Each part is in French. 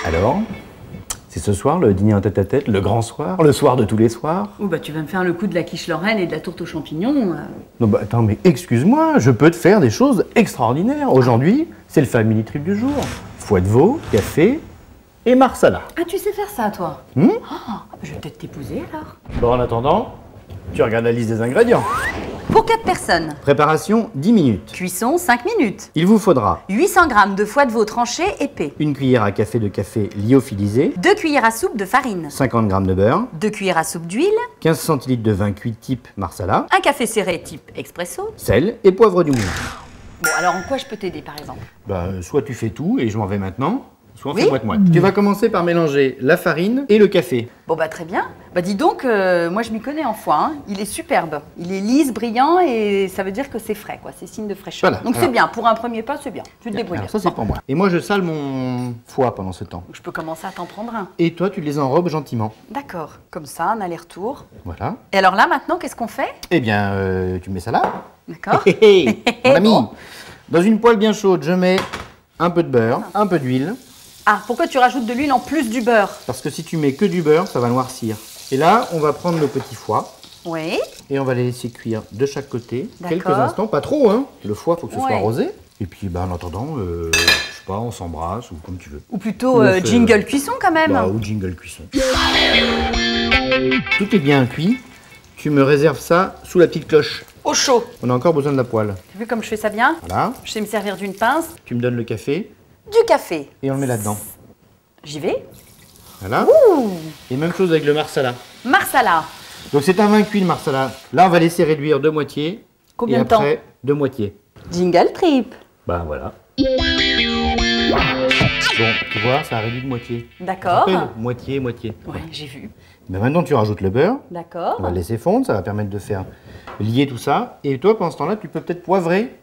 Alors, c'est ce soir le dîner en tête-à-tête, le grand soir, le soir de tous les soirs? Oh bah tu vas me faire le coup de la quiche Lorraine et de la tourte aux champignons. Non bah attends, mais excuse-moi, je peux te faire des choses extraordinaires. Aujourd'hui, c'est le family trip du jour. Foie de veau, café et marsala. Ah, tu sais faire ça, toi? Hmm? Je vais peut-être t'épouser, alors. Bon, en attendant, tu regardes la liste des ingrédients. Pour 4 personnes. Préparation, 10 minutes. Cuisson, 5 minutes. Il vous faudra 800 g de foie de veau tranché épais. une cuillère à café de café lyophilisé, 2 cuillères à soupe de farine. 50 g de beurre, 2 cuillères à soupe d'huile. 15 centilitres de vin cuit type marsala, Un café serré type expresso. sel et poivre du moulin. Bon, alors en quoi je peux t'aider, par exemple? Bah, soit tu fais tout et je m'en vais maintenant, soit on Oui. fait moite-moite. Tu vas commencer par mélanger la farine et le café. Bon bah très bien. Bah dis donc, moi je m'y connais en foie, hein. Il est superbe. Il est lisse, brillant et ça veut dire que c'est frais, quoi. C'est signe de fraîcheur. Voilà. Donc c'est Alors. bien, pour un premier pas, c'est bien. Tu te débrouilles. Alors ça c'est pour moi. Et moi je sale mon foie pendant ce temps. Je peux commencer à t'en prendre un. Et toi tu les enrobes gentiment. D'accord. Comme ça, un aller-retour. Voilà. Et alors là, maintenant, qu'est-ce qu'on fait? Eh bien, tu mets ça là. D'accord. Hé, hé, hé. Mon ami, Bon. dans une poêle bien chaude, je mets un peu de beurre, un peu d'huile. Ah, pourquoi tu rajoutes de l'huile en plus du beurre? Parce que si tu mets que du beurre, ça va noircir. Et là, on va prendre nos petits foies Oui. et on va les laisser cuire de chaque côté quelques D'accord. instants, pas trop, hein. Le foie, faut que ce soit Ouais. rosé. Et puis, bah, en attendant, je sais pas, on s'embrasse ou comme tu veux. Ou plutôt On fait, jingle cuisson quand même. Bah, ou jingle cuisson. Tout est bien cuit. Tu me réserves ça sous la petite cloche. Au chaud. On a encore besoin de la poêle. Tu as vu comme je fais ça bien? Voilà. Je sais me servir d'une pince. Tu me donnes le café Du café. et on le met là-dedans. J'y vais. Voilà. Ouh. Et même chose avec le marsala. Marsala. Donc c'est un vin cuit le marsala. Là, on va laisser réduire de moitié. Combien et de temps? après, de moitié. Jingle trip. Ben voilà. Bon, tu vois, ça a réduit de moitié. D'accord. Rappelle, moitié, moitié. Ouais, j'ai vu. Ben maintenant, tu rajoutes le beurre. D'accord. On va le laisser fondre, ça va permettre de faire lier tout ça. Et toi, pendant ce temps-là, tu peux peut-être poivrer.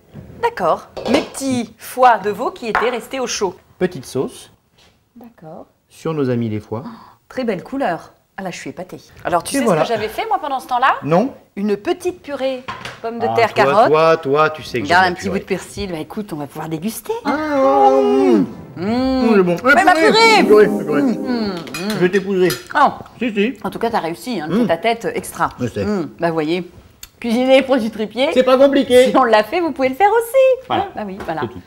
D'accord. Mes petits foies de veau qui étaient restés au chaud. Petite sauce D'accord. sur nos amis les foies. Très belle couleur. Ah là, je suis épatée. Alors, tu Et sais voilà. ce que j'avais fait, moi, pendant ce temps-là? Non? Une petite purée. Pommes de Ah, terre, toi, carottes. Toi, tu sais que Regarde j'aime un la petit bout de purée. persil. Bah écoute, on va pouvoir déguster. Ah, oh, c'est bon. Mais ma purée. Purée. Je vais t'épouser. Oh, Si, si. en tout cas, t'as réussi. Hein, tête-à-tête extra. Je sais. Bah voyez, cuisiner les produits tripiers. C'est pas compliqué. Si on l'a fait, vous pouvez le faire aussi. Voilà. Bah oui, voilà. C'est tout.